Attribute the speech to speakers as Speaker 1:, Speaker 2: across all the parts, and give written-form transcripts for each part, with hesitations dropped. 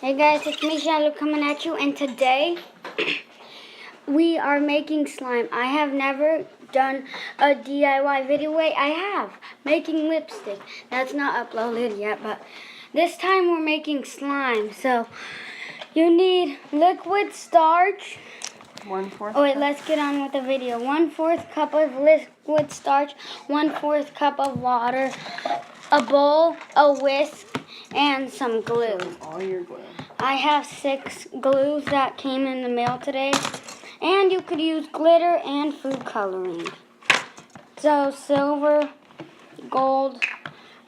Speaker 1: Hey guys, it's me, Shiloh, coming at you, and today we are making slime. I have never done a DIY video. Wait, I have. Making lipstick. That's not uploaded yet, but this time we're making slime. So you need liquid starch.
Speaker 2: 1/4.
Speaker 1: Oh wait, let's get on with the video. 1/4 cup of liquid starch, 1/4 cup of water, a bowl, a whisk, and some glue.
Speaker 2: All your glue.
Speaker 1: I have 6 glues that came in the mail today. And you could use glitter and food coloring. So silver, gold,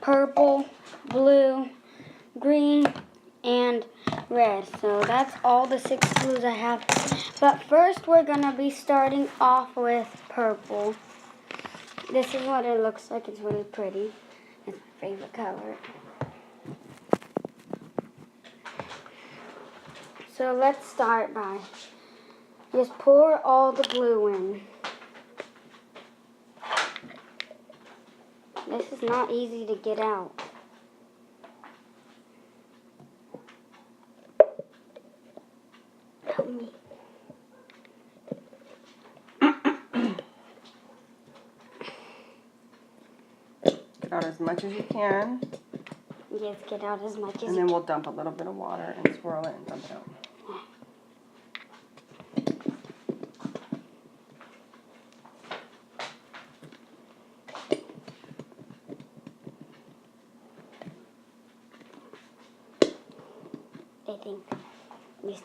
Speaker 1: purple, blue, green, and red. So that's all the 6 glues I have. But first we're going to be starting off with purple. This is what it looks like. It's really pretty. It's my favorite color. So let's start by just pour all the glue in. This is not easy to get out. Help me.
Speaker 2: Get out as much as you can.
Speaker 1: Yes, get out as much as
Speaker 2: And then we'll dump a little bit of water and swirl it and dump it out.
Speaker 1: I think this.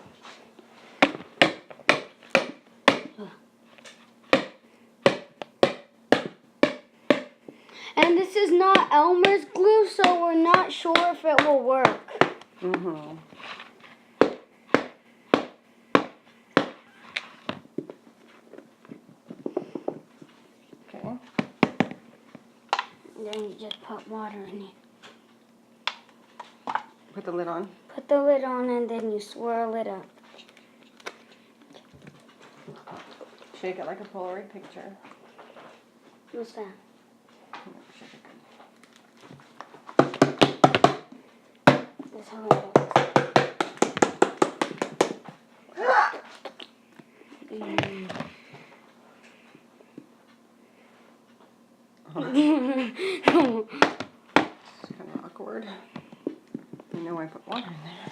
Speaker 1: And this is not Elmer's glue, so we're not sure if it will work.
Speaker 2: Mm-hmm. Okay.
Speaker 1: And then you just put water in it.
Speaker 2: Put the lid on.
Speaker 1: Put the lid on and then you swirl it up.
Speaker 2: Shake it like a Polaroid picture.
Speaker 1: What's that?
Speaker 2: Shake it good.
Speaker 1: That's how it looks.
Speaker 2: It's kind of awkward. You know I put water in there.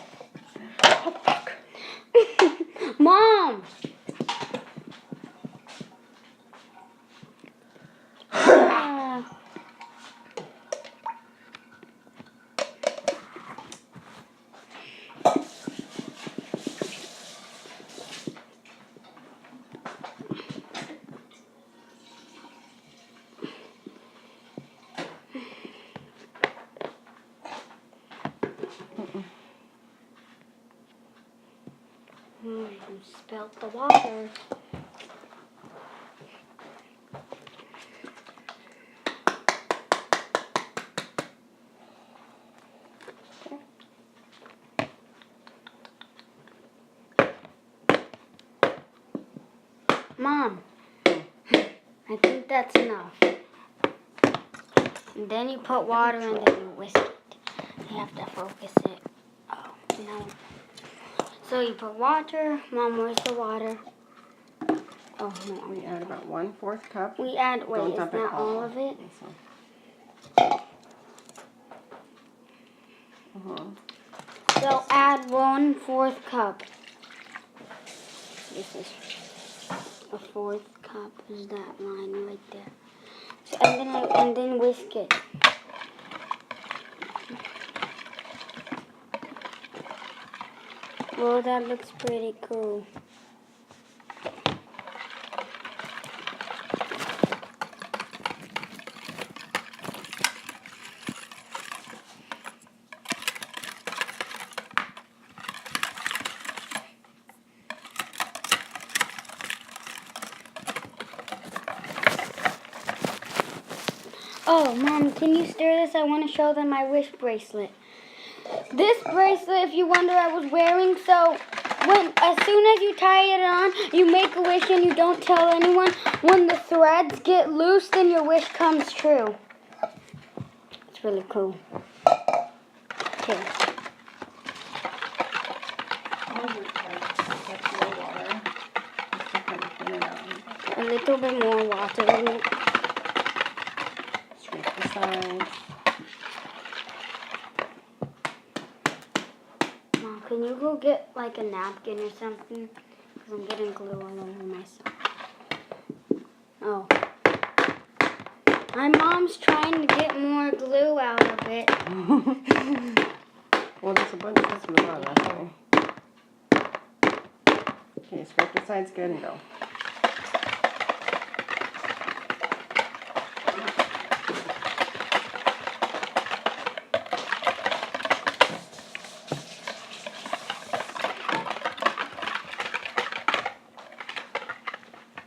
Speaker 2: Oh, fuck.
Speaker 1: Mom! You spilled the water. Mom, I think that's enough. And then you put water and then you whisk it. You have to focus it. Oh, no. So you put water. Mom, where's the water? Oh, no.
Speaker 2: We add about 1/4 cup.
Speaker 1: We add, wait,
Speaker 2: Don't
Speaker 1: is
Speaker 2: dump
Speaker 1: that
Speaker 2: it
Speaker 1: all of it? So add 1/4 cup. This is a 1/4 cup. Is that line right there? So, and then whisk it. Well, that looks pretty cool. Oh, Mom, can you stir this? I want to show them my wish bracelet. This bracelet, if you wonder, I was wearing, so as soon as you tie it on, you make a wish and you don't tell anyone. When the threads get loose, then your wish comes true. It's really cool. Okay. little bit more water in it.
Speaker 2: Scrape the sides.
Speaker 1: Mom, can you go get like a napkin or something? Because I'm getting glue all over myself. Oh. My mom's trying to get more glue out of it.
Speaker 2: Well, there's a bunch of glue on actually. Okay, scrape the sides good and go.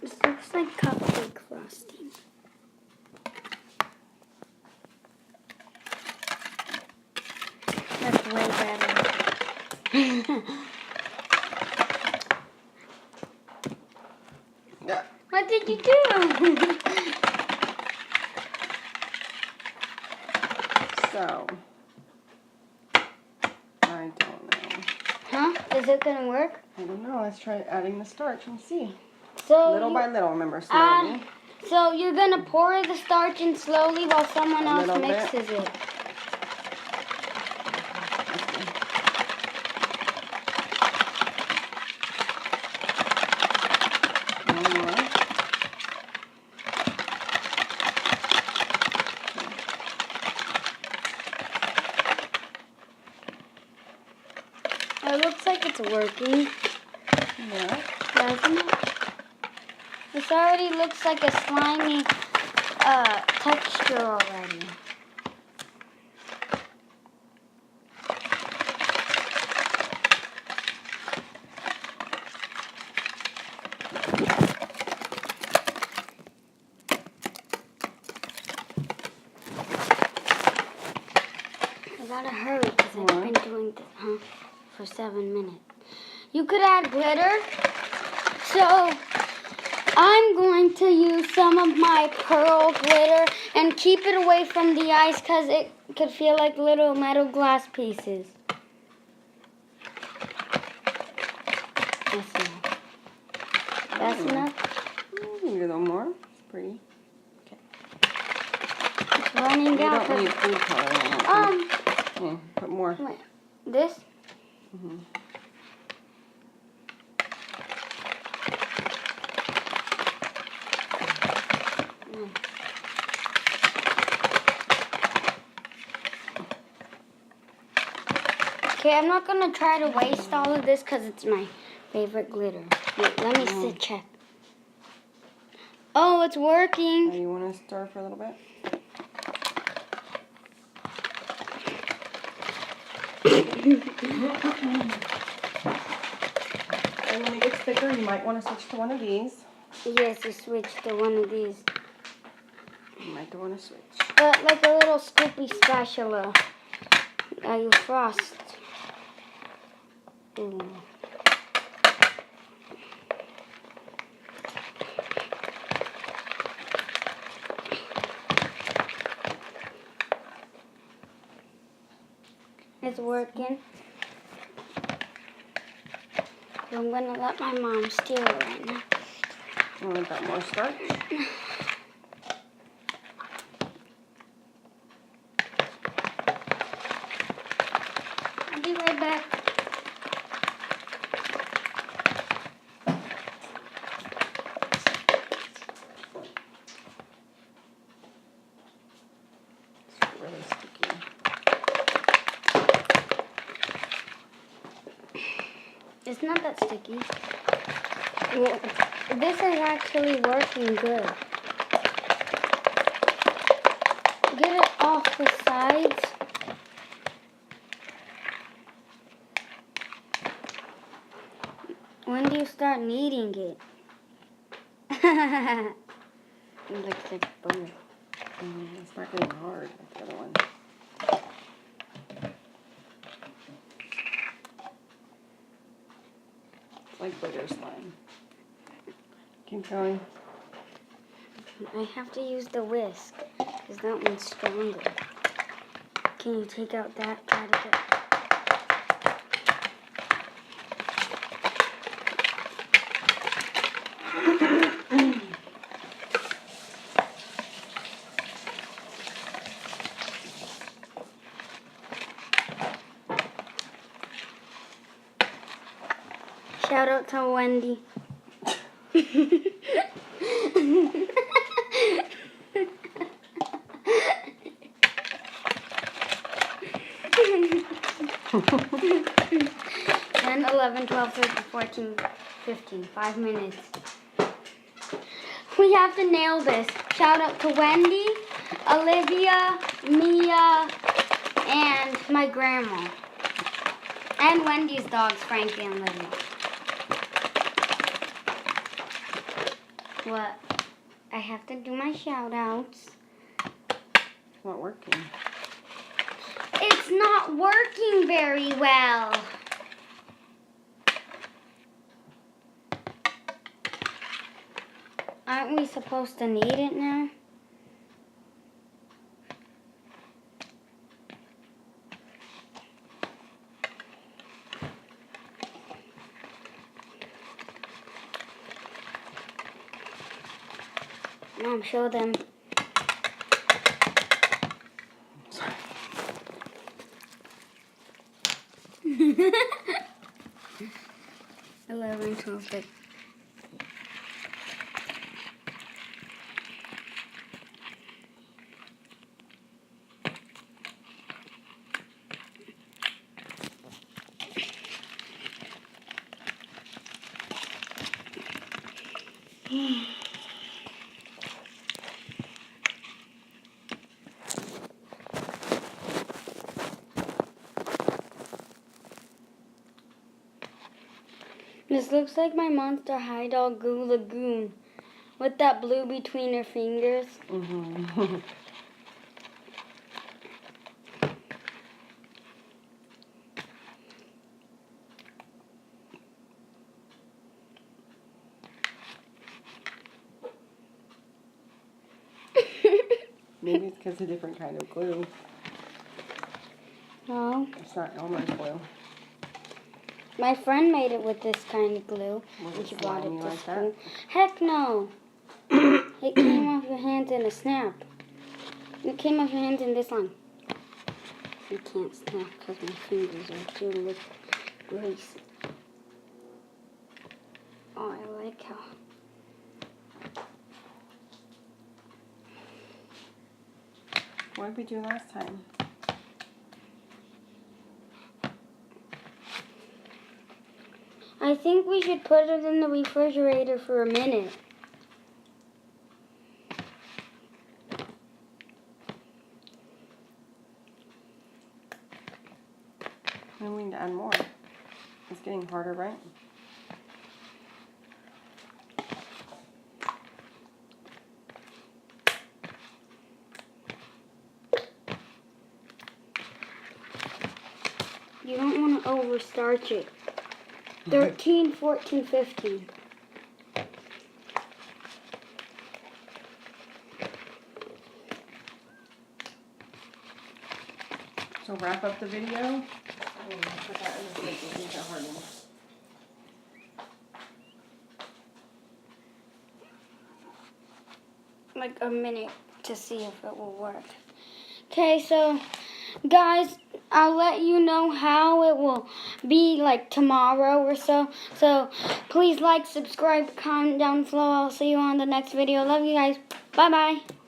Speaker 1: This looks like cupcake frosting. That's way better.
Speaker 2: Yeah.
Speaker 1: What did you do?
Speaker 2: So, I don't know.
Speaker 1: Huh? Is it gonna work?
Speaker 2: I don't know. Let's try adding the starch and see.
Speaker 1: So
Speaker 2: Little
Speaker 1: you
Speaker 2: by little, remember, slowly.
Speaker 1: So you're gonna pour the starch in slowly while someone
Speaker 2: A
Speaker 1: else
Speaker 2: little bit.
Speaker 1: mixes it.
Speaker 2: One more.
Speaker 1: It looks like it's working,
Speaker 2: Yeah.
Speaker 1: doesn't it? This already looks like a slimy texture already. I gotta hurry because I've been doing this for 7 minutes. You could add glitter. So I'm going to use some of my pearl glitter and keep it away from the ice because it could feel like little metal glass pieces. That's enough. That's enough.
Speaker 2: Maybe a little more. It's pretty.
Speaker 1: It's running
Speaker 2: You
Speaker 1: down.
Speaker 2: don't need food coloring. Yeah, put more.
Speaker 1: Wait, this?
Speaker 2: Mm-hmm.
Speaker 1: Okay, I'm not gonna try to waste all of this because it's my favorite glitter. Wait, let me see, check. Oh, it's
Speaker 2: Now
Speaker 1: working.
Speaker 2: you want to stir for a little bit? And when it gets thicker, you might want to switch to one of these.
Speaker 1: Yes, I switched to one of these.
Speaker 2: You might want to switch.
Speaker 1: But like a little scoopy spatula. You frost. Ooh. It's working. So I'm gonna let my mom steal it right now.
Speaker 2: You want that more starch?
Speaker 1: I'll be right back.
Speaker 2: It's really sticky.
Speaker 1: It's not that sticky. Well, this is actually working good. Get it off the sides. When do you start kneading it? It looks like butter.
Speaker 2: It's not getting hard like the other one. It's like glitter slime. Keep going.
Speaker 1: I have to use the whisk because that one's stronger. Can you take out that? Try to get. Shout out to Wendy. And 11, 12, 13, 14, 15. 5 minutes. We have to nail this. Shout out to Wendy, Olivia, Mia, and my grandma. And Wendy's dogs, Frankie and Lydia. What? I have to do my shout outs.
Speaker 2: It's not working.
Speaker 1: It's not working very well. Aren't we supposed to need it now? Mom, show them.
Speaker 2: Sorry.
Speaker 1: 11, 12, 13. This looks like my Monster High Dog Goo Lagoon with that blue between her fingers.
Speaker 2: Mm-hmm. Maybe it's because of a different kind of glue.
Speaker 1: No,
Speaker 2: It's not Elmer's glue.
Speaker 1: my friend made it with this kind of glue,
Speaker 2: Was
Speaker 1: and
Speaker 2: it
Speaker 1: she brought it
Speaker 2: slimy
Speaker 1: to
Speaker 2: like
Speaker 1: school. Heck no! It came off your hands in a snap. It came off your hands in this line. You can't snap because my fingers are too greasy. Oh, I like how.
Speaker 2: What did we do last time?
Speaker 1: I think we should put it in the refrigerator for a minute.
Speaker 2: Then we need to add more. It's getting harder, right?
Speaker 1: You don't want to overstarch it. 13, 14, 15.
Speaker 2: So wrap up the video. Put that in the fridge and leave it harden.
Speaker 1: Like a minute to see if it will work. Okay, so guys, I'll let you know how it will be like tomorrow or so. So please like, subscribe, comment down below. I'll see you on the next video. Love you guys. Bye-bye.